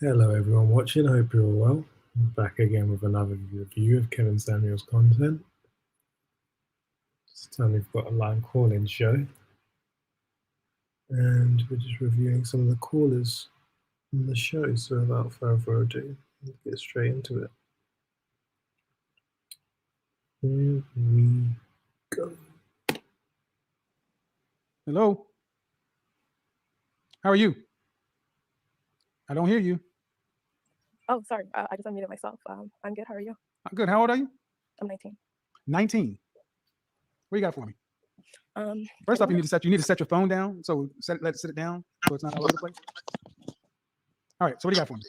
Hello everyone watching, hope you're all well. I'm back again with another review of Kevin Samuel's content. This time we've got a live call-in show. And we're just reviewing some of the callers in the show, so without further ado, let's get straight into it. Here we go. Hello. How are you? I don't hear you. Oh, sorry. I just unmuted myself. I'm good. How are you? I'm good. How old are you? I'm 19. 19. What you got for me? First I off, you need to set your phone down. So let it sit it down so it's not all over the place. All right. So what do you got for me?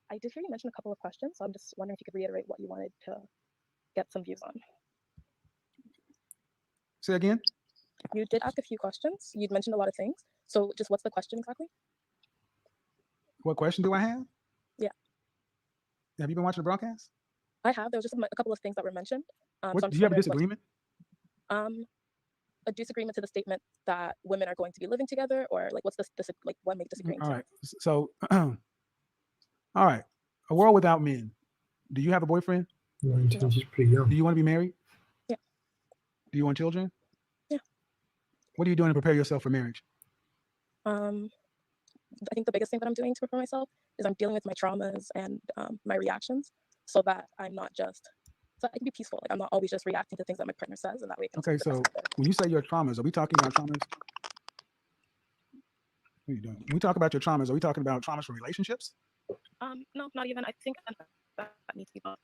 I did hear you mention a couple of questions, so I'm just wondering if you could reiterate what you wanted to get some views on. Say again. You did ask a few questions. You'd mentioned a lot of things. So just what's the question exactly? What question do I have? Yeah. Have you been watching the broadcast? I have. There was just a couple of things that were mentioned. Do you have a disagreement? A disagreement to the statement that women are going to be living together, or like what's this like what make disagreeing? All right. So, all right. A world without men. Do you have a boyfriend? 19, she's pretty young. Do you want to be married? Yeah. Do you want children? Yeah. What are you doing to prepare yourself for marriage? I think the biggest thing that I'm doing to prepare myself is I'm dealing with my traumas and my reactions, so that I'm not just so I can be peaceful. Like I'm not always just reacting to things that my partner says, and that way. Okay, so when you say your traumas, are we talking about traumas? What are you doing? When we talk about your traumas, are we talking about traumas from relationships? No, not even. I think that needs to be both.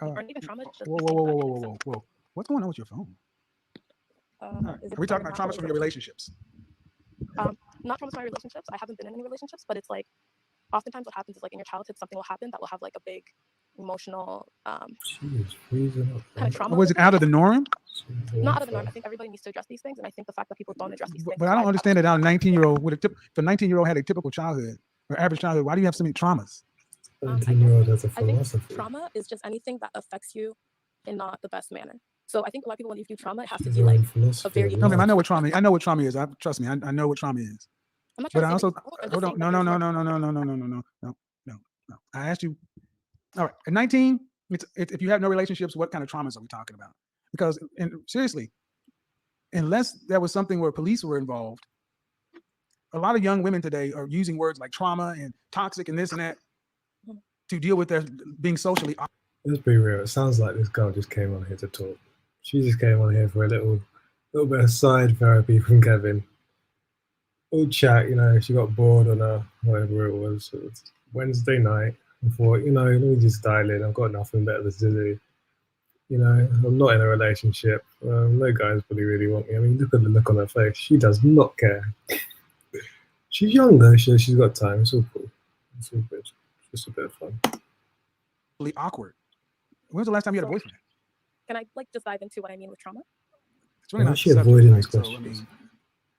Or even trauma. Whoa! What's going on with your phone? Are we talking about traumas from your relationships? Not traumas from my relationships. I haven't been in any relationships, but it's like oftentimes what happens is like in your childhood something will happen that will have like a big emotional She's freezing up. kind of trauma. Was it out of the norm? Not out of the norm. I think everybody needs to address these things, and I think the fact that people don't address these things. But I don't understand that. Now, a 19-year-old with if a 19-year-old had a typical childhood or average childhood, why do you have so many traumas? 19-year-old has a I think philosophy. trauma is just anything that affects you in not the best manner. So I think a lot of people, when you view trauma, it has to be like a very. No, ma'am, I know what trauma is. I know what trauma is. Trust me, I know what trauma is. I'm not trying to say hold on. No. I asked you. All right, at 19, if you have no relationships, what kind of traumas are we talking about? Because seriously, unless there was something where police were involved, a lot of young women today are using words like trauma and toxic and this and that to deal with their being socially. Let's be real. It sounds like this girl just came on here to talk. She just came on here for a little bit of side therapy from Kevin. All chat, she got bored on whatever it was. It was Wednesday night. I thought, let me just dial in. I've got nothing better than zeze. I'm not in a relationship. No guys really want me. I mean, look at the look on her face. She does not care. She's younger, she's got time. It's all cool. It's all good. It's just a bit of fun. Really awkward. When was the last time you had a boyfriend? Can I just dive into what I mean with trauma? It's really not she avoiding this question. So,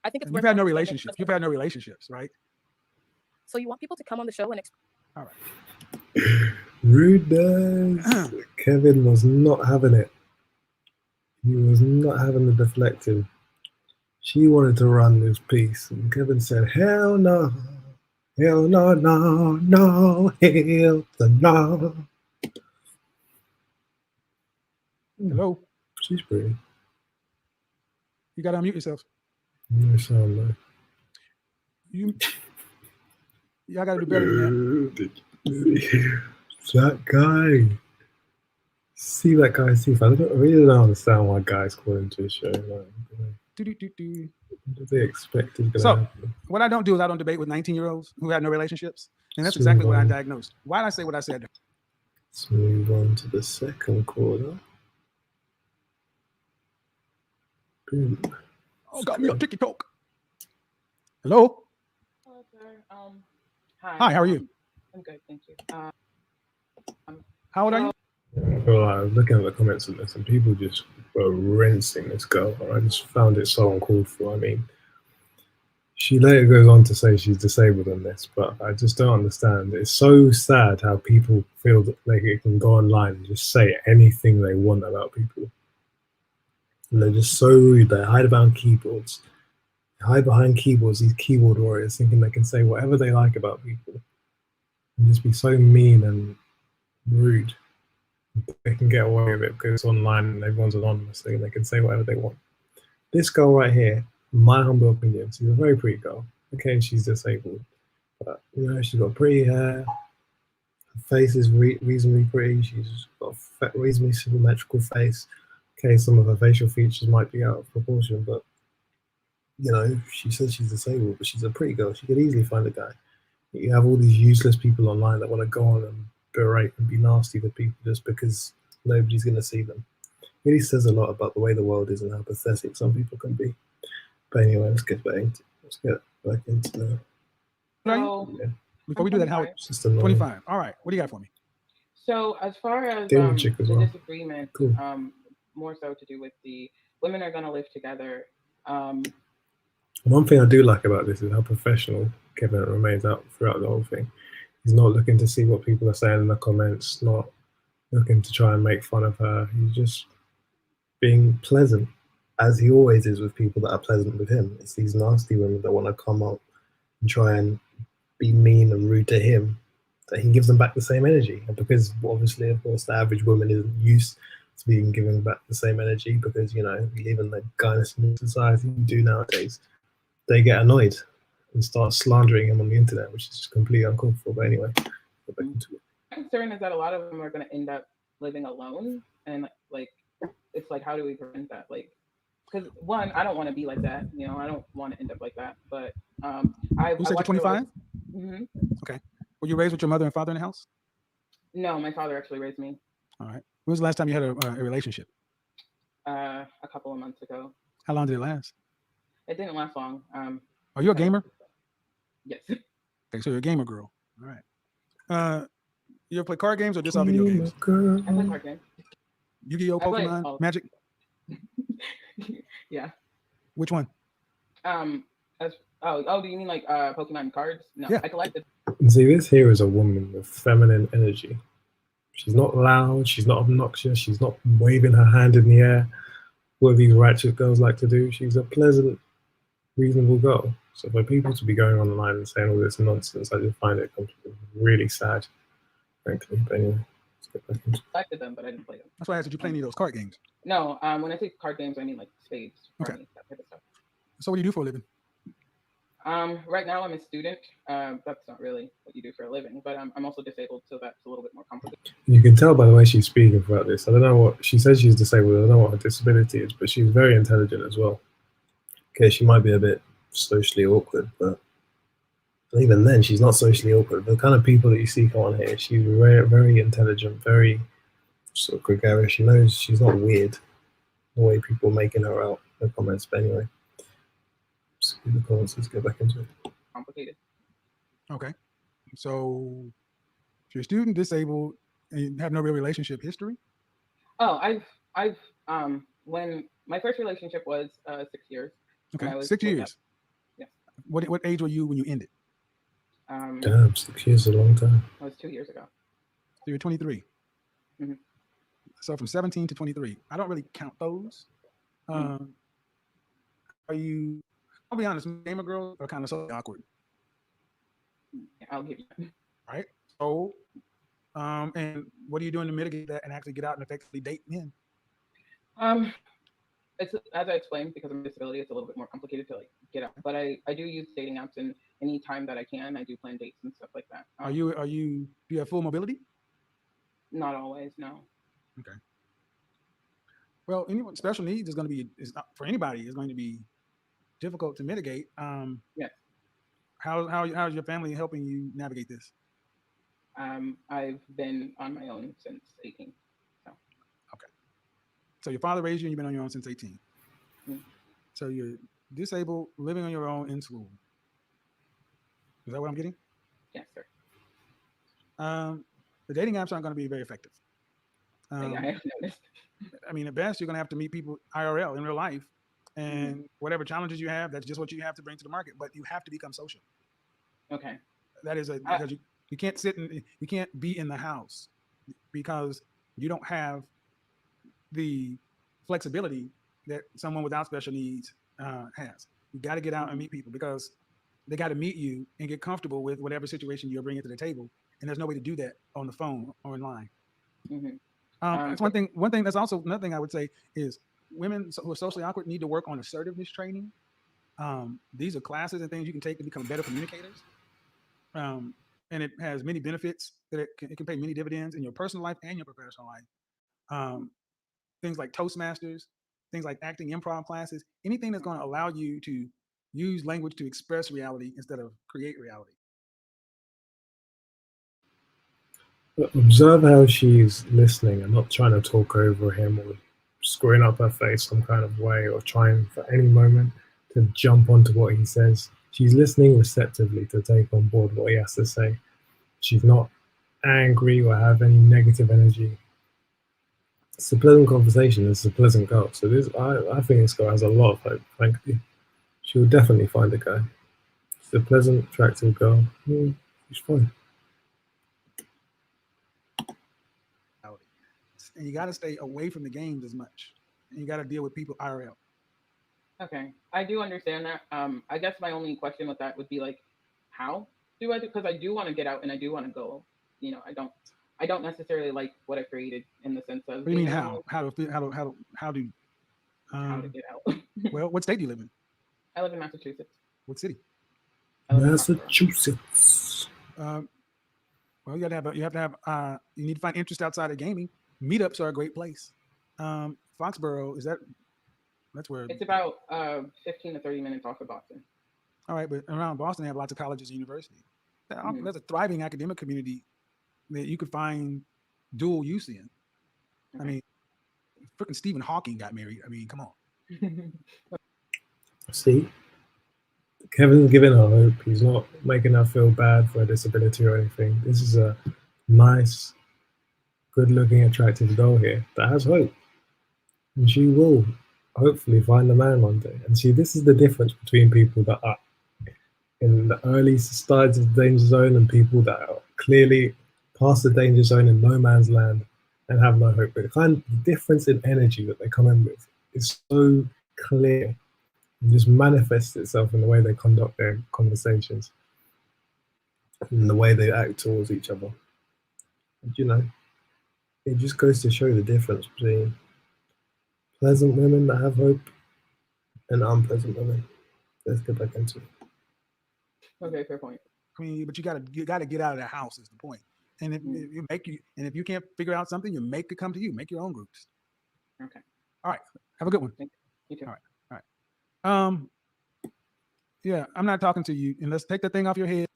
I think it's you've had no relationships. You've had no relationships, right? So you want people to come on the show and all right. Rudeness. Kevin was not having it. He was not having the deflecting. She wanted to run this piece, and Kevin said, "Hell no, hell no, no, no, hell no." Hello. She's pretty. You gotta unmute yourself. You sound like y'all gotta do better than that. That guy. See that guy's teeth. I really don't understand why guys call into the show. What do they expect is going to happen? What I don't do is I don't debate with 19-year-olds who have no relationships. And that's exactly what I diagnosed. Why did I say what I said? Let's move on to the second quarter. Boom. Oh, got me on TikTok. Hello? Hello, sir. Hi, how are you? I'm good, thank you. How old are you? Well, I was looking at the comments on this, and people just were rinsing this girl. I just found it so uncalled for. I mean, she later goes on to say she's disabled on this, but I just don't understand. It's so sad how people feel that they can go online and just say anything they want about people. And they're just so rude. They hide behind keyboards. They hide behind keyboards, these keyboard warriors, thinking they can say whatever they like about people. and just be so mean and rude. They can get away with it because it's online and everyone's anonymous, so they can say whatever they want. This girl right here, in my humble opinion, she's a very pretty girl. Okay, she's disabled, but you know, she's got pretty hair. Her face is reasonably pretty. She's got a reasonably symmetrical face. Okay, some of her facial features might be out of proportion, but you know, she says she's disabled, but she's a pretty girl. She could easily find a guy. You have all these useless people online that want to go on and berate and be nasty to people just because nobody's going to see them. It really says a lot about the way the world is and how pathetic some people can be. But anyway, let's get back into the. So, Yeah, Before we do that, Howard, it's just annoying. 25. All right. What do you got for me? so as far as Damn chick as the well. disagreement, Cool. more so to do with the women are gonna live together. One thing I do like about this is how professional Kevin remains out throughout the whole thing. He's not looking to see what people are saying in the comments, not looking to try and make fun of her. He's just being pleasant, as he always is with people that are pleasant with him. It's these nasty women that want to come up and try and be mean and rude to him, that he gives them back the same energy. And because obviously, of course, the average woman isn't used to being given back the same energy because, you know, we live in the gynocentric society we do nowadays, they get annoyed and start slandering him on the internet, which is just completely uncalled for. But anyway, get back into it. My concern is that a lot of them are gonna end up living alone, and like, it's like, how do we prevent that? Like, because one, I don't want to be like that. You know, I don't want to end up like that. But You said you're 25? Mm-hmm. Okay. Were you raised with your mother and father in the house? No, my father actually raised me. All right. When was the last time you had a relationship? A couple of months ago. How long did it last? It didn't last long. Are you a gamer? Yes. Okay, so you're a gamer girl. All right. You ever play card games or just all video games? I play card games. Yu-Gi-Oh, I play Pokemon, all- Magic? Yeah. Which one? Do you mean like Pokemon cards? No, Yeah. I collected. See, this here is a woman with feminine energy. She's not loud, she's not obnoxious, she's not waving her hand in the air, what these ratchet girls like to do. She's a pleasant, reasonable girl. So for people to be going online and saying all this nonsense, I just find it really sad, frankly. But anyway, let's get back into it. Collected them, but I didn't play them. That's why I asked, did you play any of those card games? No, when I say card games, I mean like spades, Okay. rummy, that type of stuff. So what do you do for a living? Right now I'm a student. That's not really what you do for a living, but I'm also disabled, so that's a little bit more complicated. You can tell by the way she's speaking throughout this. I don't know what she says. She's disabled. I don't know what her disability is, but she's very intelligent as well. Okay, she might be a bit socially awkward, but even then, she's not socially awkward. The kind of people that you see come on here, she's very, very intelligent, very sort of gregarious. She knows she's not weird the way people are making her out in the comments. But anyway, just read the comments. Let's get back into it. Complicated. Okay. So if you're a student, disabled, and you have no real relationship history? Oh, I've when my first relationship was 6 years. when I Okay. was 6 with years. Yeah. What age were you when you ended? Damn, 6 years is a long time. That was 2 years ago. So you're 23. Mhm. So from 17 to 23. I don't really count those. Are you, I'll be honest, gamer girls are kind of so awkward, Yeah, I'll give you that. right? So, and what are you doing to mitigate that and actually get out and effectively date men? It's, as I explained, because of my disability, it's a little bit more complicated to like get out. But I do use dating apps, and any time that I can, I do plan dates and stuff like that. Do you have full mobility? Not always, no. Okay. Well, anyone special needs is going to be for anybody is going to be difficult to mitigate. Yes. How's your family helping you navigate this? I've been on my own since 18. So your father raised you and you've been on your own since 18. Mhm. So you're disabled, living on your own in school. Is that what I'm getting? Yes, sir. The dating apps aren't going to be very effective. I have noticed. I mean, at best, you're going to have to meet people IRL in real life, and whatever challenges you have, that's just what you have to bring to the market. But you have to become social. Okay. That is because you can't you can't be in the house because you don't have the flexibility that someone without special needs has. You got to get out and meet people because they got to meet you and get comfortable with whatever situation you're bringing to the table. And there's no way to do that on the phone or online. Mm-hmm. That's one thing. One thing that's also another thing I would say is women who are socially awkward need to work on assertiveness training. These are classes and things you can take to become better communicators. And it has many benefits that it can pay many dividends in your personal life and your professional life. Things like Toastmasters, things like acting improv classes, anything that's going to allow you to use language to express reality instead of create reality. Observe how she's listening and not trying to talk over him or screwing up her face some kind of way or trying for any moment to jump onto what he says. She's listening receptively to take on board what he has to say. She's not angry or have any negative energy. It's a pleasant conversation. It's a pleasant girl. So I think this girl has a lot of hope, frankly. She'll definitely find a guy. She's a pleasant, attractive girl. She's fine. And you got to stay away from the games as much. And you got to deal with people IRL. Okay, I do understand that. I guess my only question with that would be like, how do I do? Because I do want to get out and I do want to go. You know, I don't necessarily like what I created in the sense of. What do you mean how? How to get out? Well, what state do you live in? I live in Massachusetts. What city? Massachusetts. Well, you need to find interest outside of gaming. Meetups are a great place. Foxborough, that's where it's about 15 to 30 minutes off of Boston. All right, but around Boston, they have lots of colleges and universities. There's a thriving academic community that you could find dual use in. Okay. I mean, freaking Stephen Hawking got married. I mean, come on. See, Kevin's giving her hope. He's not making her feel bad for a disability or anything. This is a nice, good-looking, attractive girl here that has hope. And she will hopefully find a man one day. And see, this is the difference between people that are in the early sides of the danger zone and people that are clearly past the danger zone in no man's land and have no hope. But the kind of difference in energy that they come in with is so clear and just manifests itself in the way they conduct their conversations and the way they act towards each other. And, you know, it just goes to show the difference between pleasant women that have hope and unpleasant women. Let's get back into it. Okay, fair point. I mean, but you gotta get out of that house is the point. And if if you can't figure out something, you make it come to you. Make your own groups. Okay. All right. Have a good one. Thank you. You too. All right. Yeah, I'm not talking to you. And let's take the thing off your head.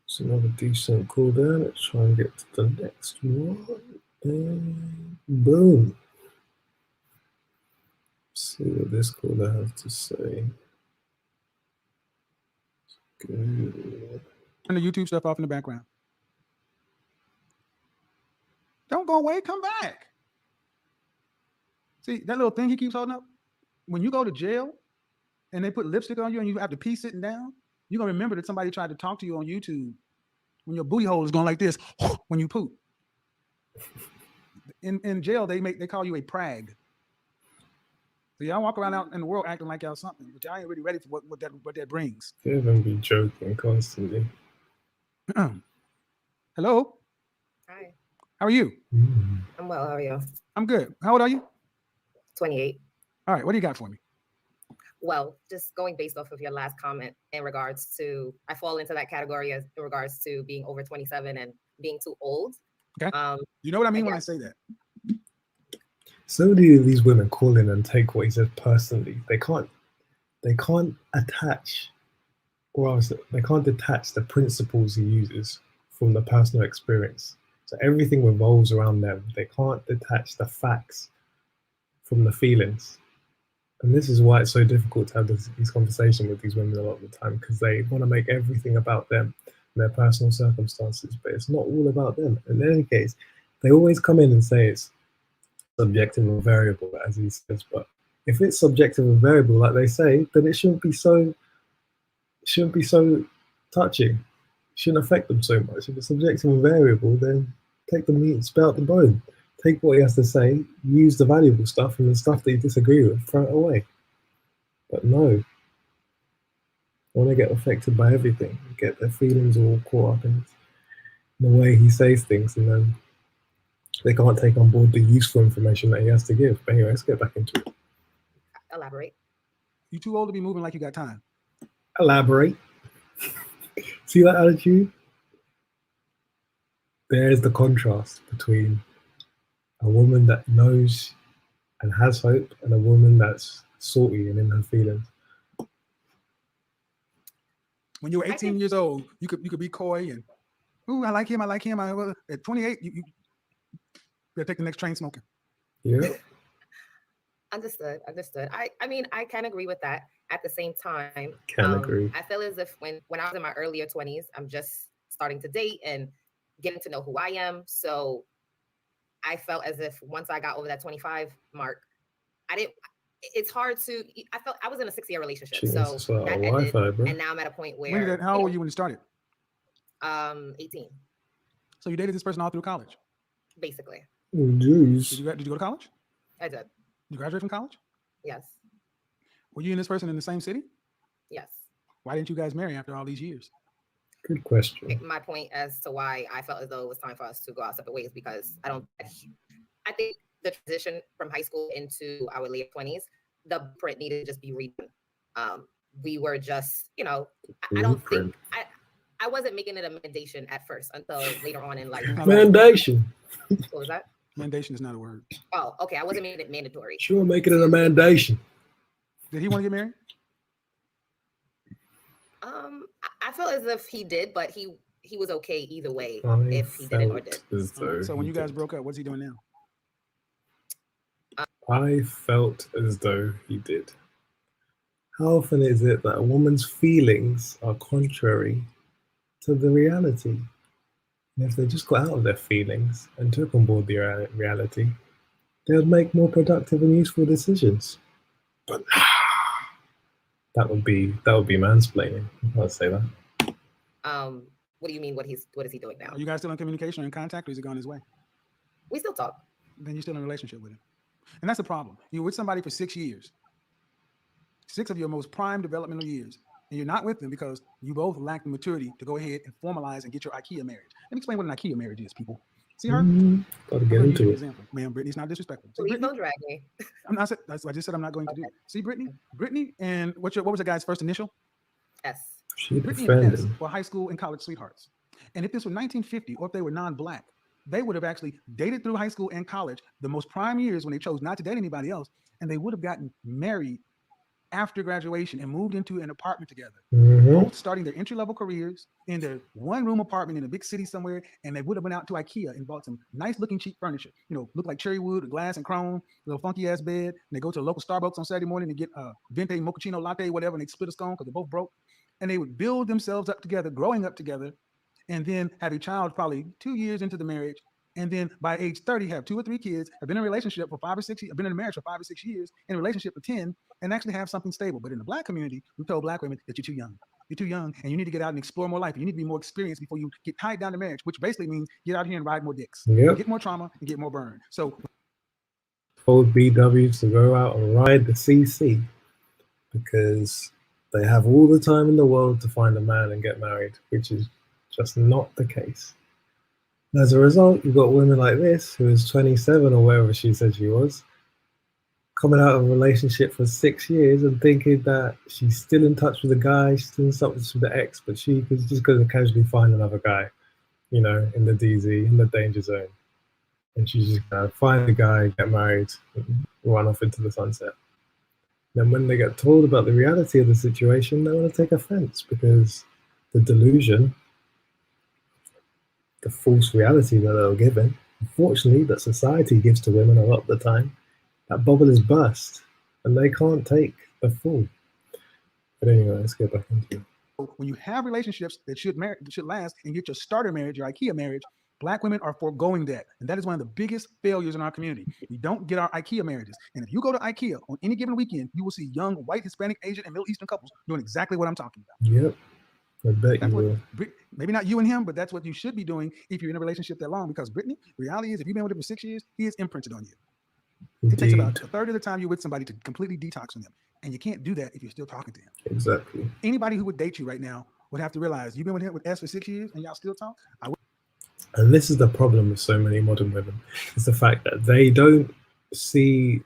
It's another decent cooldown. Let's try and get to the next one. And boom. Let's see what this cooldown has to say. Good. Turn the YouTube stuff off in the background. Don't go away. Come back. See, that little thing he keeps holding up? When you go to jail and they put lipstick on you and you have to pee sitting down, you're going to remember that somebody tried to talk to you on YouTube when your booty hole is going like this when you poop. In jail, they call you a prag. So y'all walk around out in the world acting like y'all something, but y'all ain't really ready for what that brings. They haven't been joking constantly. Hello? Hi. How are you? I'm well. How are you? I'm good. How old are you? 28. All right. What do you got for me? Well, just going based off of your last comment in regards to, I fall into that category as in regards to being over 27 and being too old. Okay. You know what I mean when I say that? So many of these women call in and take what he says personally. They can't attach, or else they can't detach the principles he uses from the personal experience. So everything revolves around them. They can't detach the facts from the feelings. And this is why it's so difficult to have these conversations with these women a lot of the time, because they want to make everything about them and their personal circumstances, but it's not all about them. In any case, they always come in and say it's subjective or variable, as he says. But if it's subjective and variable, like they say, then it shouldn't be so touching. It shouldn't affect them so much. If it's subjective and variable, then take the meat and spit out the bone. Take what he has to say, use the valuable stuff, and the stuff that you disagree with, throw it away. But no. Or they get affected by everything, get their feelings all caught up in the way he says things, and then they can't take on board the useful information that he has to give. But anyway, let's get back into it. Elaborate. You too old to be moving like you got time. Elaborate. See that attitude? There's the contrast between a woman that knows and has hope and a woman that's salty and in her feelings. When you were 18 years old, you could be coy and, ooh, I like him. At 28, you better take the next train smoking. Yeah. Understood. I mean, I can agree with that. At the same time, Agree. I feel as if when I was in my earlier 20s, I'm just starting to date and getting to know who I am. So I felt as if once I got over that 25 mark, it's hard to, I was in a 6-year relationship. Jesus, so that ended, and now I'm at a point where. How old were you when you started? 18. So you dated this person all through college? Basically. Oh, jeez. Did you go to college? I did. You graduate from college? Yes. Were you and this person in the same city? Yes. Why didn't you guys marry after all these years? Good question. My point as to why I felt as though it was time for us to go our separate ways, because I think the transition from high school into our late 20s, the print needed to just be redone. We were just, I don't think I wasn't making it a mandation at first until later on in life. Mandation. What was that? Mandation is not a word. Oh, okay. I wasn't making it mandatory. Sure, make it a mandation. Did he want to get married? I felt as if he did, but he was okay either way if he didn't or did. So when you guys broke up, what's he doing now? I felt as though he did. How often is it that a woman's feelings are contrary to the reality? And if they just got out of their feelings and took on board the reality, they would make more productive and useful decisions. But that would be mansplaining. I can't say that. What do you mean? What is he doing now? Are you guys still in communication or in contact, or is he gone his way? We still talk. Then you're still in a relationship with him. And that's the problem. You're with somebody for 6 years, 6 of your most prime developmental years, and you're not with them because you both lack the maturity to go ahead and formalize and get your IKEA marriage. Let me explain what an IKEA marriage is, people. See her? Gotta get into it. Example. Ma'am, Brittany's not disrespectful. See, Please don't drag me. I just said I'm not going to do it. See, Brittany, and what was the guy's first initial? S. Brittany and S were high school and college sweethearts. And if this were 1950, or if they were non-black, they would have actually dated through high school and college, the most prime years when they chose not to date anybody else, and they would have gotten married after graduation and moved into an apartment together, both starting their entry-level careers in their one-room apartment in a big city somewhere, and they would have went out to IKEA and bought some nice-looking cheap furniture, look like cherry wood, glass and chrome, little funky-ass bed, and they go to a local Starbucks on Saturday morning and get a venti mochaccino latte, whatever, and they split a scone because they're both broke, and they would build themselves up together, growing up together, and then have a child probably 2 years into the marriage, and then by age 30 have 2 or 3 kids, have been in a relationship for 5 or 6 years, have been in a marriage for 5 or 6 years, in a relationship for 10, and actually have something stable. But in the black community, we told black women that you're too young. You're too young, and you need to get out and explore more life. You need to be more experienced before you get tied down to marriage, which basically means get out here and ride more dicks, get more trauma, and get more burn. So told BWs to go out and ride the CC because they have all the time in the world to find a man and get married, which is just not the case. As a result, you've got women like this, who is 27 or wherever she said she was, coming out of a relationship for 6 years and thinking that she's still in touch with the guy, she's still in touch with the ex, but she is just going to casually find another guy, in the DZ, in the danger zone. And she's just going to find the guy, get married, and run off into the sunset. Then when they get told about the reality of the situation, they want to take offense because the delusion, the false reality that they're given, unfortunately, that society gives to women a lot of the time, that bubble is burst and they can't take the full. But anyway, let's get back into it. When you have relationships that should last and get your starter marriage, your IKEA marriage, black women are foregoing that. And that is one of the biggest failures in our community. We don't get our IKEA marriages. And if you go to IKEA on any given weekend, you will see young, white, Hispanic, Asian, and Middle Eastern couples doing exactly what I'm talking about. Yep. I bet you will. Maybe not you and him, but that's what you should be doing if you're in a relationship that long. Because Brittany, reality is, if you've been with him for 6 years, he is imprinted on you. It takes about Indeed. a third of the time you're with somebody to completely detox from them. And you can't do that if you're still talking to him. Exactly. Anybody who would date you right now would have to realize you've been with him with S for 6 years and y'all still talk. And this is the problem with so many modern women, is the fact that they don't see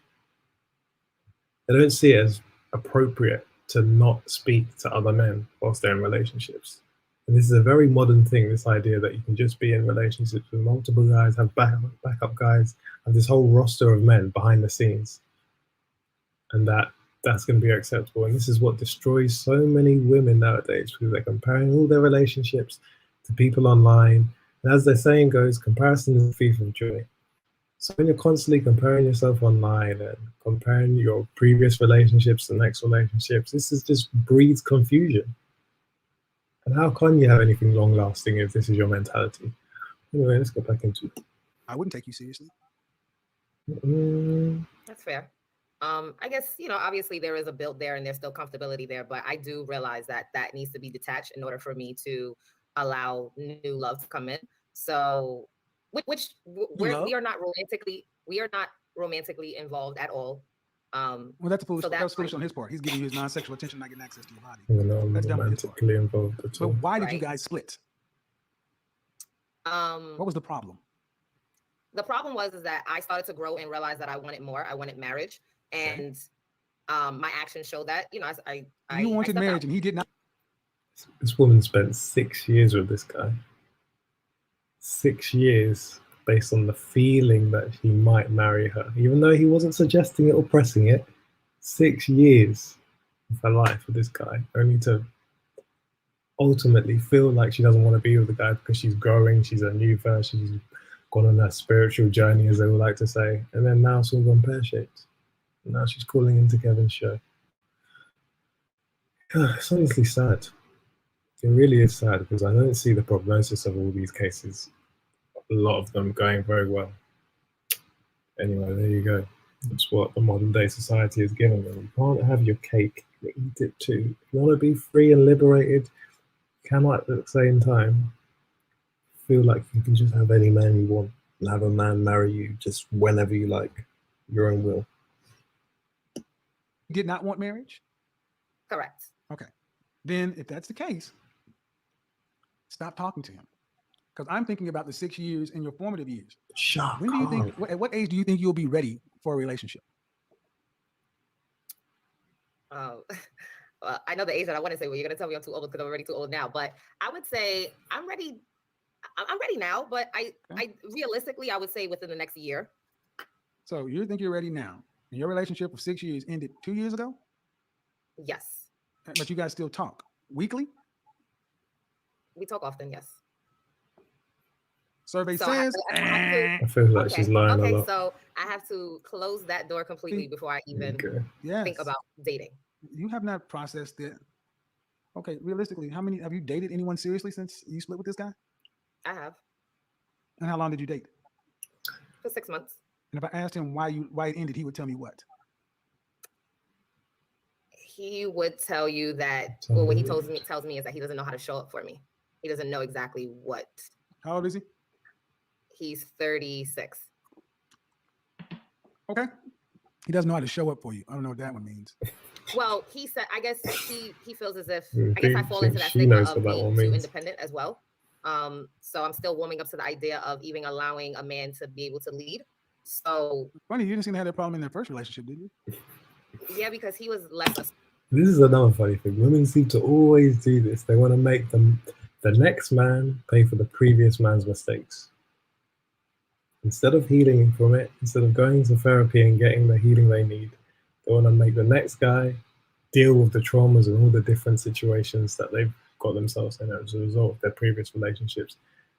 it as appropriate to not speak to other men whilst they're in relationships. And this is a very modern thing, this idea that you can just be in relationships with multiple guys, have backup guys, have this whole roster of men behind the scenes. And that's going to be acceptable. And this is what destroys so many women nowadays, because they're comparing all their relationships to people online. And as the saying goes, comparison is the thief of joy. So when you're constantly comparing yourself online and comparing your previous relationships to next relationships, this is just breeds confusion. And how can you have anything long lasting if this is your mentality? Anyway, let's get back into it. I wouldn't take you seriously. That's fair. I guess, obviously there is a build there and there's still comfortability there, but I do realize that needs to be detached in order for me to allow new love to come in. So, we are not romantically involved at all. Well, that's foolish. So that was foolish on his part. He's giving you his non-sexual attention, not getting access to your body. I'm That's not dumb on his part. romantically involved at But all. why did you Right. guys split? What was the problem? The problem was that I started to grow and realize that I wanted more. I wanted marriage, and my actions showed that. You wanted stepped marriage, out. and he did not. This woman spent 6 years with this guy. 6 years based on the feeling that he might marry her, even though he wasn't suggesting it or pressing it. 6 years of her life with this guy, only to ultimately feel like she doesn't want to be with the guy because she's growing, she's a new version, she's gone on that spiritual journey, as they would like to say, and then now it's all gone pear-shaped. And now she's calling into Kevin's show. It's honestly sad. It really is sad, because I don't see the prognosis of all these cases, a lot of them, going very well. Anyway, there you go. That's what the modern day society is giving them. You can't have your cake, you eat it too. If you want to be free and liberated, you cannot at the same time feel like you can just have any man you want and have a man marry you just whenever you like, your own will. He did not want marriage? Correct. Okay. Then if that's the case, stop talking to him. Because I'm thinking about the 6 years in your formative years. Shut When do you up. think, at what age do you think you'll be ready for a relationship? Well, I know the age that I want to say. Well, you're gonna tell me I'm too old because I'm already too old now. But I would say I'm ready. I'm ready now. But I realistically, I would say within the next year. So you think you're ready now? And your relationship of 6 years ended 2 years ago? Yes, But you guys still talk weekly? we talk often. Yes. Survey So I have says. to- I feel like she's lying a Okay, lot. so I have to close that door completely before I even Okay. Yes. think about dating. You have not processed it. Okay, realistically, how many have you dated anyone seriously since you split with this guy? I have And how long did you date? for 6 months. And if I asked him why it ended, he would tell me what? He would tell you that. Tell Well, what me he what? tells me is that he doesn't know how to show up for me. He doesn't know exactly what. How old is he? He's 36. Okay. He doesn't know how to show up for you. I don't know what that one means. Well, he said, I guess he feels as if Mm, I guess I think- fall think into that she stigma knows of what that being one too means. independent as well. So I'm still warming up to the idea of even allowing a man to be able to lead. So Funny, you didn't seem to have that problem in their first relationship, did you? yeah, because he was less. This is another funny thing. Women seem to always do this. They want to make the next man pay for the previous man's mistakes. Instead of healing from it, instead of going to therapy and getting the healing they need, they want to make the next guy deal with the traumas and all the different situations that they've got themselves in as a result of their previous relationships.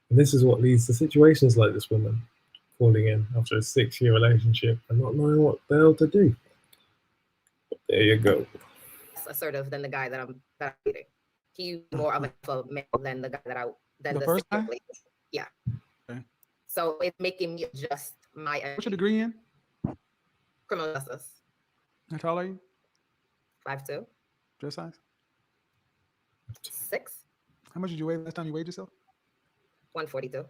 And this is what leads to situations like this woman calling in after a 6-year relationship and not knowing what the hell to do. But there you go. Assertive than the guy that I'm dating. He's more of a male than the guy than The first guy? Yeah. Okay. So it's making me adjust my What's your degree in? criminal justice. How tall are you? 5'2", Dress size? 6, How much did you weigh last time you weighed yourself? 142.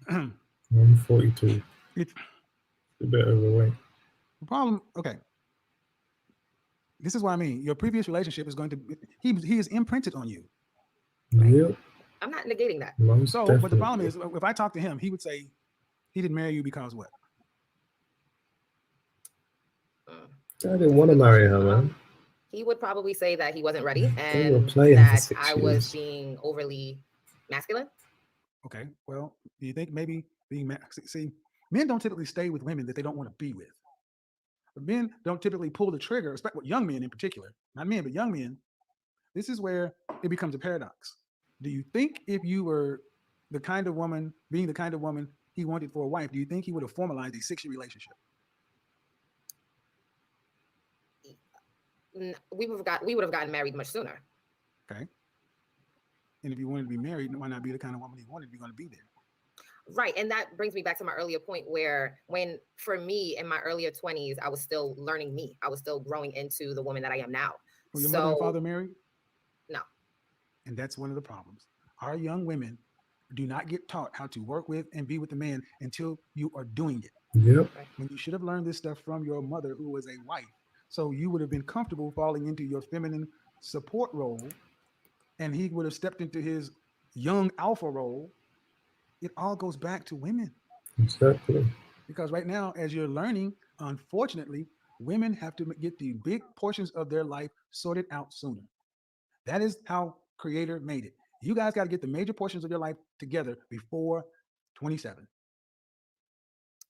142. If a bit overweight. The problem, okay. This is what I mean. Your previous relationship is going to he is imprinted on you. Yep. I'm not negating that. Most So, definitely. but the problem is, if I talk to him, he would say he didn't marry you because what? I didn't want to marry her, man. He would probably say that he wasn't ready They were and playing for that 6 I years. was being overly masculine. Okay. Well, do you think maybe being see, men don't typically stay with women that they don't want to be with. But men don't typically pull the trigger, especially young men in particular, not men, but young men. This is where it becomes a paradox. Do you think if you were the kind of woman, being the kind of woman he wanted for a wife, do you think he would have formalized a 6-year relationship? We would have gotten married much sooner. Okay. And if you wanted to be married, why not be the kind of woman he wanted if you're going to be there? Right. And that brings me back to my earlier point where for me in my earlier 20s, I was still learning me. I was still growing into the woman that I am now. Were your mother and father married? No. And that's one of the problems. Our young women do not get taught how to work with and be with the man until you are doing it. Yep. When you should have learned this stuff from your mother, who was a wife. So you would have been comfortable falling into your feminine support role, and he would have stepped into his young alpha role. It all goes back to women. Exactly. Because right now, as you're learning, unfortunately, women have to get the big portions of their life sorted out sooner. That is how Creator made it. You guys got to get the major portions of your life together before 27.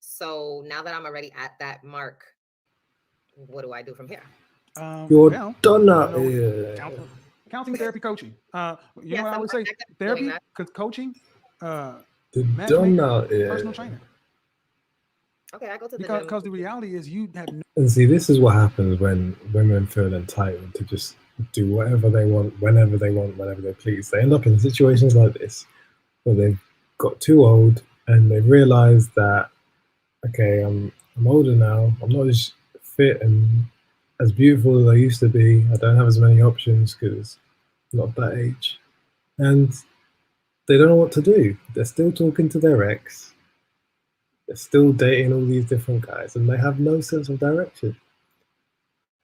So now that I'm already at that mark, what do I do from here? You're well, done now. Counseling, therapy, coaching. You Yes, know what I would say? Therapy, coaching, Done now. personal trainer. Okay, I go to the Because gym. the reality is you have no. And see, this is what happens when women feel entitled to just do whatever they want, whenever they want, whenever they please. They end up in situations like this where they've got too old and they realize that, okay, I'm older now. I'm not as fit and as beautiful as I used to be. I don't have as many options because I'm not that age. And they don't know what to do. They're still talking to their ex. They're still dating all these different guys and they have no sense of direction.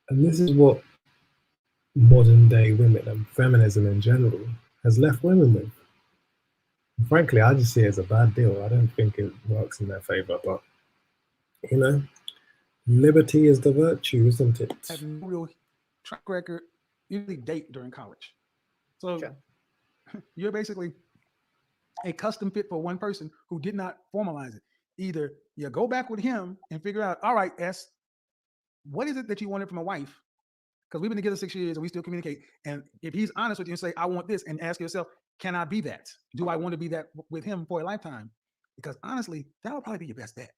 And this is what modern day women and feminism in general has left women with. And frankly, I just see it as a bad deal. I don't think it works in their favor, but you know, liberty is the virtue, isn't it? Have no real track record. You really date during college. So Sure. You're basically a custom fit for one person who did not formalize it. Either you go back with him and figure out, all right, S, what is it that you wanted from a wife? Because we've been together 6 years and we still communicate. And if he's honest with you and say, I want this, and ask yourself, can I be that? Do I want to be that with him for a lifetime? Because honestly, that would probably be your best bet.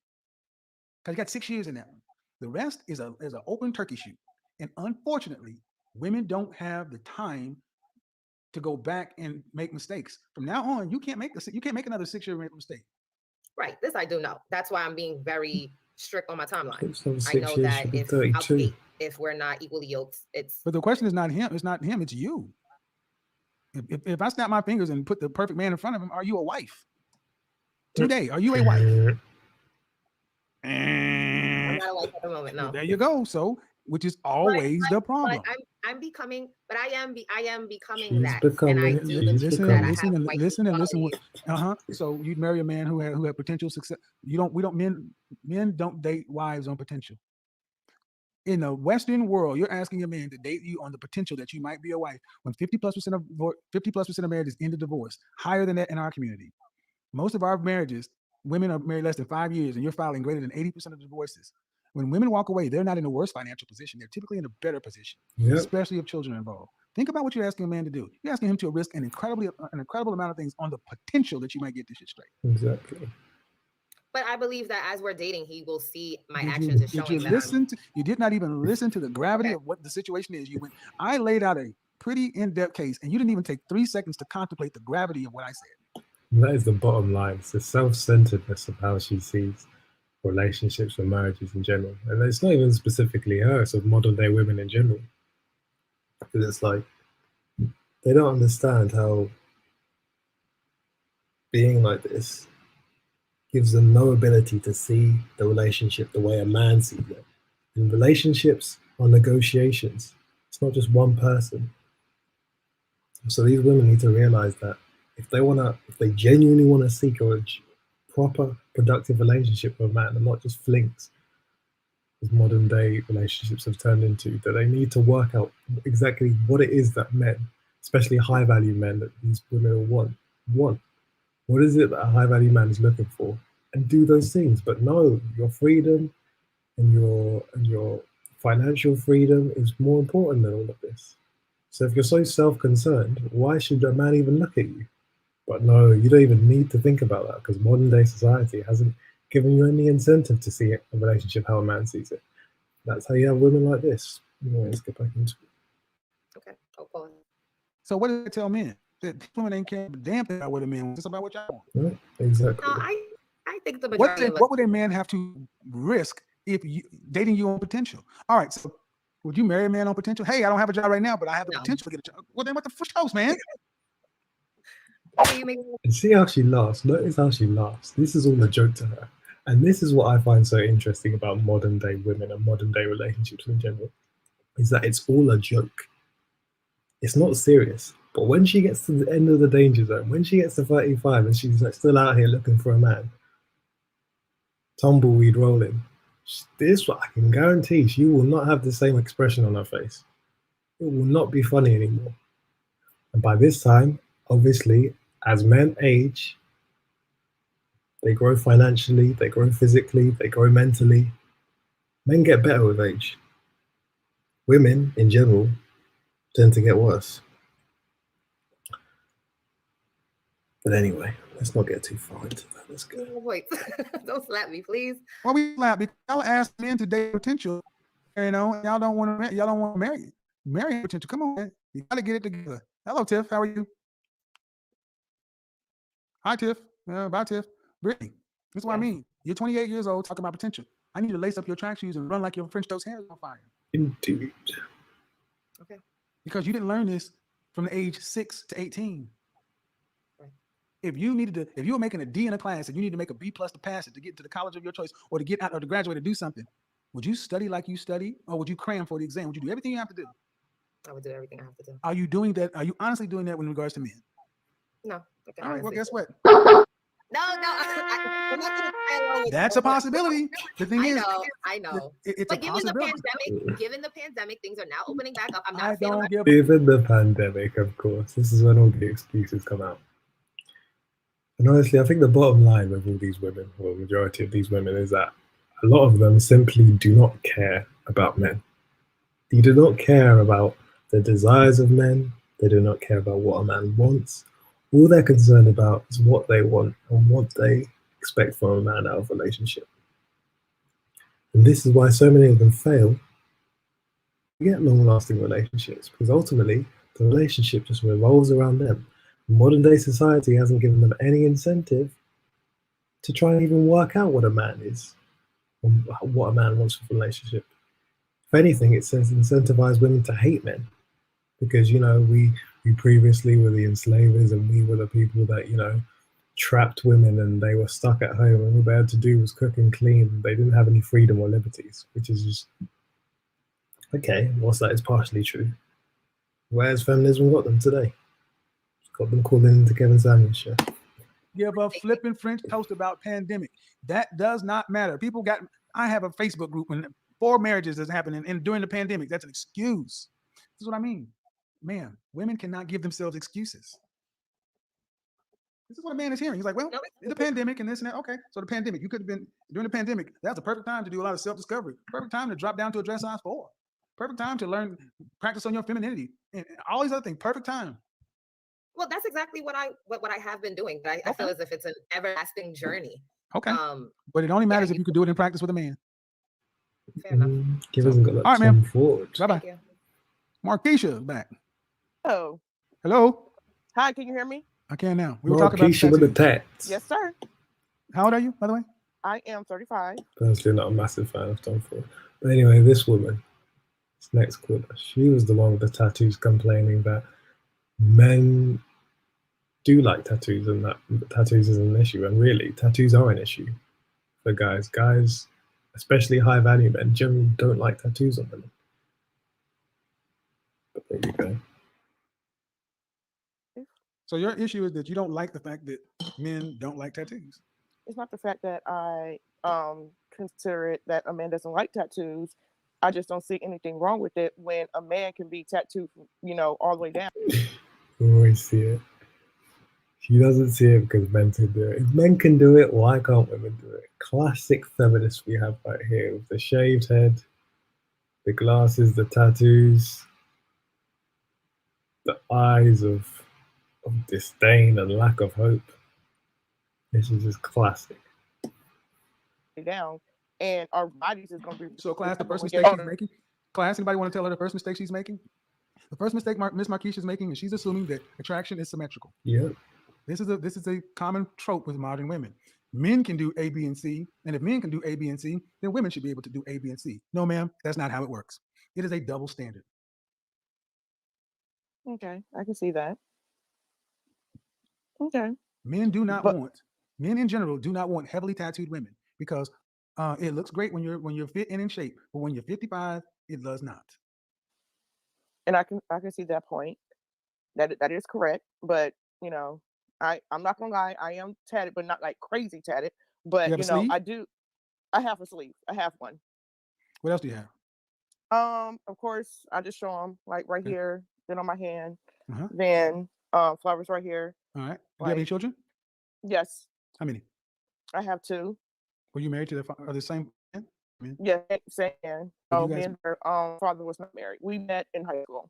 Because you got 6 years in that one. The rest is an open turkey shoot. And unfortunately, women don't have the time to go back and make mistakes. From now on, you can't make another 6-year mistake. Right. This I do know. That's why I'm being very strict on my timeline. It's I know that if we're not equally yoked, it's. But the question is not him. It's not him. It's you. If I snap my fingers and put the perfect man in front of him, are you a wife? Today, are you a wife? I'm not a wife at the moment. No. There you go. So, which is always the problem. But I am becoming She's that. becoming, and I she's do believe becoming. that I listen, have and white listen. qualities. So you'd marry a man who had potential success. Men don't date wives on potential. In the Western world, you're asking a man to date you on the potential that you might be a wife when 50+% of marriages end in divorce, higher than that in our community. Most of our marriages, women are married less than 5 years, and you're filing greater than 80% of the divorces. When women walk away, they're not in a worse financial position. They're typically in a better position, especially if children are involved. Think about what you're asking a man to do. You're asking him to risk an incredible amount of things on the potential that you might get this shit straight. Exactly. But I believe that as we're dating, he will see my actions as showing that you did not even listen to the gravity of what the situation is. I laid out a pretty in-depth case, and you didn't even take 3 seconds to contemplate the gravity of what I said. And that is the bottom line. It's the self-centeredness of how she sees relationships or marriages in general. And it's not even specifically her, it's of modern day women in general. Because it's like, they don't understand how being like this gives them no ability to see the relationship the way a man sees it. And relationships are negotiations. It's not just one person. So these women need to realize that if they genuinely want to seek a proper, productive relationship with a man, and not just flings, as modern day relationships have turned into, that they need to work out exactly what it is that men, especially high value men, that these women want. What is it that a high value man is looking for? And do those things. But no, your freedom and your financial freedom is more important than all of this. So if you're so self-concerned, why should a man even look at you? But no, you don't even need to think about that, because modern day society hasn't given you any incentive to see a relationship how a man sees it. That's how you have women like this. Anyway, let's get back into it. Okay. I'll pause. So what does it tell men? That women ain't care a damn thing about what a man wants. It's about what y'all want. Yeah, exactly. No, I think the What majority of us, would a man have to risk if you dating you on potential? All right, so would you marry a man on potential? Hey, I don't have a job right now, but I have the No. potential to get a job. Well, then what the fuck, man? you make And see how she laughs. Notice how she laughs. This is all a joke to her. And this is what I find so interesting about modern day women and modern day relationships in general, is that it's all a joke. It's not serious. But when she gets to the end of the danger zone, when she gets to 35 and she's like still out here looking for a man, tumbleweed rolling, this I can guarantee she will not have the same expression on her face. It will not be funny anymore. And by this time, obviously, as men age, they grow financially, they grow physically, they grow mentally. Men get better with age. Women, in general, tend to get worse. But anyway, let's not get too far into that. Let's go. wait. Don't slap me, please. Well, we slap because y'all ask men to date potential. You know, y'all don't want to marry potential. Come on, man. You got to get it together. Hello, Tiff. How are you? Hi, Tiff. Bye, Tiff. Brittany. That's what I mean. You're 28 years old talking about potential. I need to lace up your track shoes and run like your French toast hair is on fire. Indeed. Okay. Because you didn't learn this from the age 6 to 18. Right. If you were making a D in a class and you need to make a B+ to pass it to get into the college of your choice or to get out or to graduate to do something, would you study like you study or would you cram for the exam? Would you do everything you have to do? I would do everything I have to do. Are you doing that? Are you honestly doing that in regards to men? No. Okay, All right. Well, guess what? No. I'm not gonna play along with That's you. a possibility. The thing is, I know. it's But a given the possibility. pandemic, things are now opening back up. I'm not I a fan of don't give. Even the pandemic, of course. This is when all the excuses come out. And honestly, I think the bottom line with all these women, or the majority of these women, is that a lot of them simply do not care about men. They do not care about the desires of men. They do not care about what a man wants. All they're concerned about is what they want and what they expect from a man out of a relationship. And this is why so many of them fail to get long-lasting relationships, because ultimately the relationship just revolves around them. Modern day society hasn't given them any incentive to try and even work out what a man is, or what a man wants from a relationship. If anything, it incentivized women to hate men, because, you know, we previously were the enslavers and we were the people that, you know, trapped women and they were stuck at home and all they had to do was cook and clean. They didn't have any freedom or liberties, which is just, okay, whilst that is partially true, where's feminism got them today? It's got them calling into Kevin Samuels' show. Give a flipping French toast about pandemic. That does not matter. I have a Facebook group and 4 marriages that's happening and during the pandemic. That's an excuse. This is what I mean. Man, women cannot give themselves excuses. This is what a man is hearing. He's like, well, the pandemic and this and that. Okay, so the pandemic, you could have been during the pandemic. That's a perfect time to do a lot of self-discovery. Perfect time to drop down to a dress size 4. Perfect time to learn, practice on your femininity and all these other things. Perfect time. Well, that's exactly what I have been doing. But I feel as if it's an everlasting journey. Okay. But it only matters if you could do it in practice with a man. Fair enough. Hasn't got that all right, man. forward. Bye-bye. Markeisha back. Oh. Hello. Hi, can you hear me? I can now. We were talking about Markeisha with the tats. Yes, sir. How old are you, by the way? I am 35. Personally, not a massive fan of Tom Ford. But anyway, this woman, this next caller, she was the one with the tattoos complaining that men do like tattoos and that tattoos is an issue. And really, tattoos are an issue for guys. Guys, especially high value men, generally don't like tattoos on women. But there you go. So your issue is that you don't like the fact that men don't like tattoos. It's not the fact that I consider it that a man doesn't like tattoos. I just don't see anything wrong with it when a man can be tattooed, all the way down. You always see it. She doesn't see it because men can do it. If men can do it, why can't women do it? Classic feminist we have right here with the shaved head, the glasses, the tattoos, the eyes of disdain and lack of hope. This is just classic. Down, and our bodies is going to be. So, class, the first mistake she's making. Class, anybody want to tell her the first mistake she's making? The first mistake Miss Marquisha's making is she's assuming that attraction is symmetrical. Yeah. This is a common trope with modern women. Men can do A, B, and C, and if men can do A, B, and C, then women should be able to do A, B, and C. No, ma'am, that's not how it works. It is a double standard. Okay, I can see that. Okay. Men in general do not want heavily tattooed women because it looks great when you're fit and in shape, but when you're 55, it does not. And I can see that point. That is correct, but I'm not gonna lie, I am tatted, but not like crazy tatted. But I have a sleeve. I have one. What else do you have? Of course, I just show them like right here, then on my hand, Uh-huh. then flowers right here. All right. Do you have any children? Yes. How many? I have 2. Were you married to the same man? Yeah, same man. Me and her father was not married. We met in high school.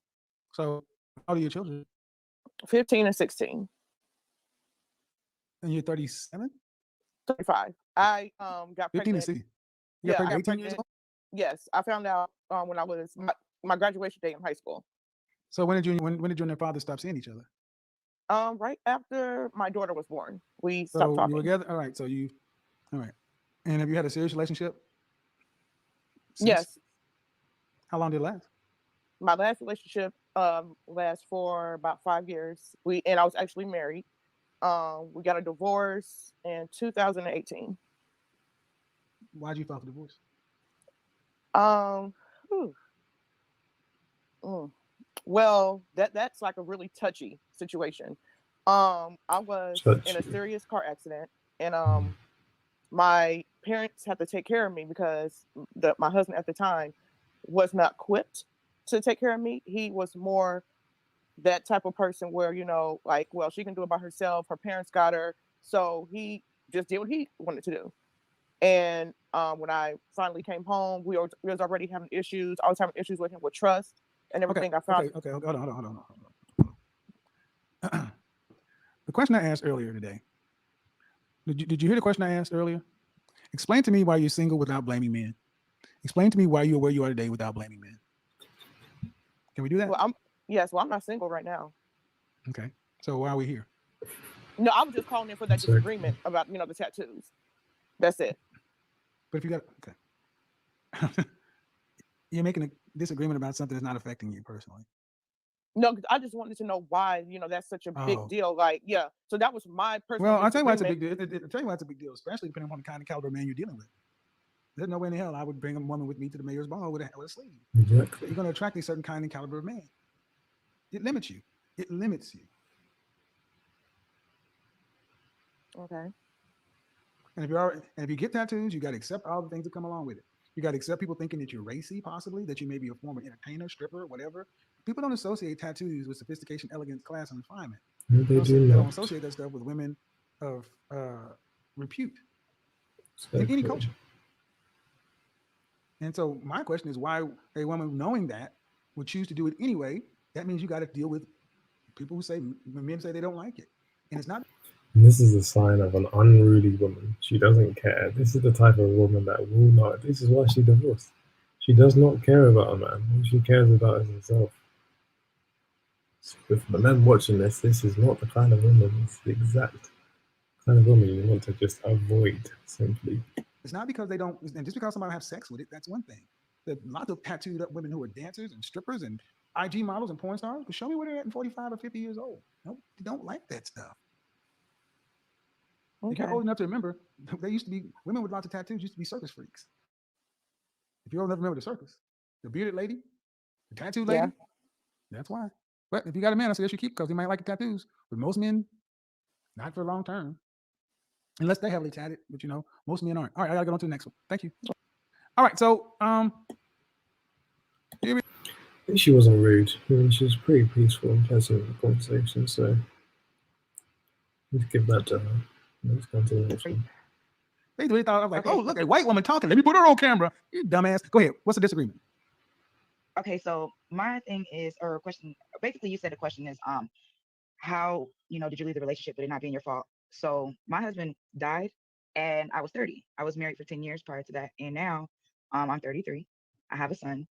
So how old are your children? 15 and 16. And you're 37? 35. I got 15 pregnant. and 16. You got pregnant 18 years old? Yes, I found out when I was my graduation day in high school. So when did you and your father stop seeing each other? Right after my daughter was born, we stopped talking. You were together? All right. All right. And have you had a serious relationship since? Yes. How long did it last? My last relationship lasted for about 5 years. And I was actually married. We got a divorce in 2018. Why'd you file for divorce? Well, that's like a really touchy situation. I was in a serious car accident, and my parents had to take care of me because my husband at the time was not equipped to take care of me. He was more that type of person where, like, well, she can do it by herself. Her parents got her. So he just did what he wanted to do. And when I finally came home, we was already having issues. I was having issues with him with trust and everything. Okay, hold on. The question I asked earlier today. Did you hear the question I asked earlier? Explain to me why you're single without blaming men. Explain to me why you're where you are today without blaming men. Can we do that? Well, I'm not single right now. Okay. So why are we here? No, I was just calling in for that disagreement about, the tattoos. That's it. But if you got, okay. You're making a disagreement about something that's not affecting you personally. No, I just wanted to know why, that's such a big deal. Like, yeah. So that was my personal. Well, I'll tell you why it's a big deal. I'll tell you why it's a big deal, especially depending on the kind of caliber man you're dealing with. There's no way in hell I would bring a woman with me to the mayor's ball with a sleeve. Exactly. You're going to attract a certain kind of caliber of man. It limits you. Okay. And if you get tattoos, you got to accept all the things that come along with it. You got to accept people thinking that you're racy, possibly, that you may be a former entertainer, stripper, whatever. People don't associate tattoos with sophistication, elegance, class, and refinement. They don't associate that stuff with women of repute in any culture. And so my question is why a woman knowing that would choose to do it anyway. That means you got to deal with people who say, men say they don't like it. And it's not. And this is a sign of an unruly woman. She doesn't care. This is the type of woman that will not. This is why she divorced. She does not care about a man. All she cares about is herself. With the men watching this is not the kind of woman. It's the exact kind of woman you want to just avoid, simply. It's not because they don't, and just because somebody have sex with it, that's one thing. There's lots of tattooed up women who are dancers and strippers and IG models and porn stars, but show me where they're at in 45 or 50 years old. Nope, they don't like that stuff. If you're old enough to remember, they used to be, women with lots of tattoos used to be circus freaks. If you're old enough to remember the circus, the bearded lady, the tattoo lady, that's why. But if you got a man, I suggest you keep because he might like the tattoos. But most men, not for long term. Unless they heavily tatted, but you know, most men aren't. All right, I gotta go on to the next one. Thank you. All right, so she wasn't rude. I mean, she was pretty peaceful and pleasant in the conversation, so let's give that to her. Let's go to the next one. They really thought I was like, oh, look, a white woman talking. Let me put her on camera. You dumbass. Go ahead. What's the disagreement? Okay, so my thing is, or question, basically you said the question is, how, did you leave the relationship, but it not being your fault? So my husband died and I was 30. I was married for 10 years prior to that. And now I'm 33. I have a son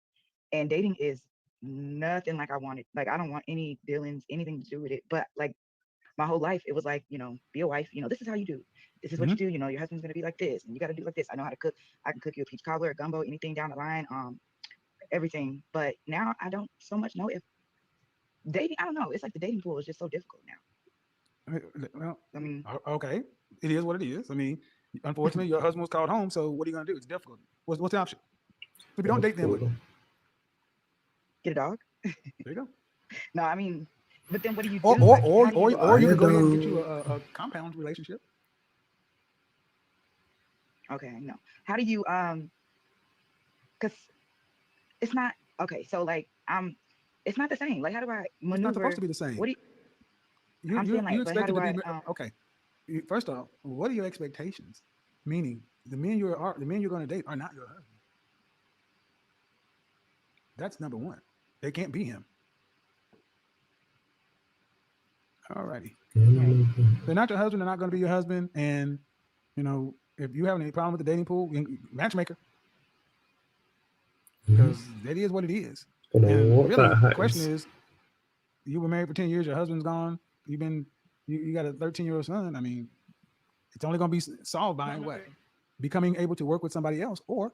and dating is nothing like I wanted. Like, I don't want any dealings, anything to do with it. But like my whole life, it was like, be a wife, this is how you do. This is what you do. Your husband's going to be like this and you got to do like this. I know how to cook. I can cook you a peach cobbler, a gumbo, anything down the line, everything. But now I don't so much know if dating, I don't know. It's like the dating pool is just so difficult now. Well, I mean, okay, it is what it is. I mean, unfortunately, your husband was called home. So what are you gonna do? It's difficult. What's the option? If you don't date, then what? Get a dog. There you go. No, I mean, but then what do you do? Or you could go ahead and get you a compound relationship. Okay, no. How do you because it's not okay. So like it's not the same. Like, how do I maneuver? It's not supposed to be the same. What do you? You expect it to be okay. First off, what are your expectations? Meaning, the men you're going to date are not your husband. That's number one. They can't be him. All righty. They're not your husband. They're not going to be your husband. And if you have any problem with the dating pool, matchmaker. Because that is what it is. And really, the question is, you were married for 10 years, your husband's gone, you got a 13-year-old son. I mean, it's only going to be solved by what? Becoming able to work with somebody else, or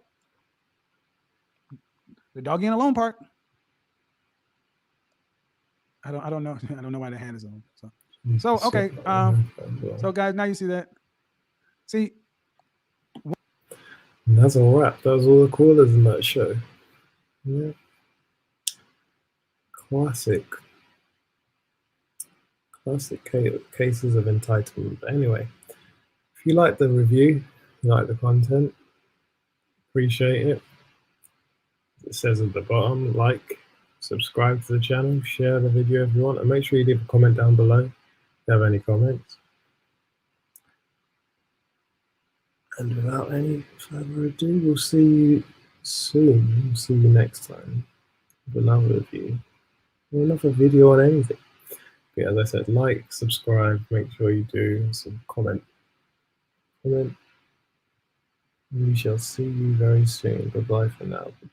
the doggy and alone part. I don't know. I don't know why the hand is on. So okay. So guys, now you see that. See. And that's a wrap. That was all the callers in that show. Yeah. Classic cases of entitlement. But anyway, if you like the review, you like the content, appreciate it. It says at the bottom, like, subscribe to the channel, share the video if you want, and make sure you leave a comment down below if you have any comments. And without any further ado, we'll see you soon. We'll see you next time with another review or another video on anything. But yeah, as I said, like, subscribe, make sure you do, some comment. And we shall see you very soon. Goodbye for now.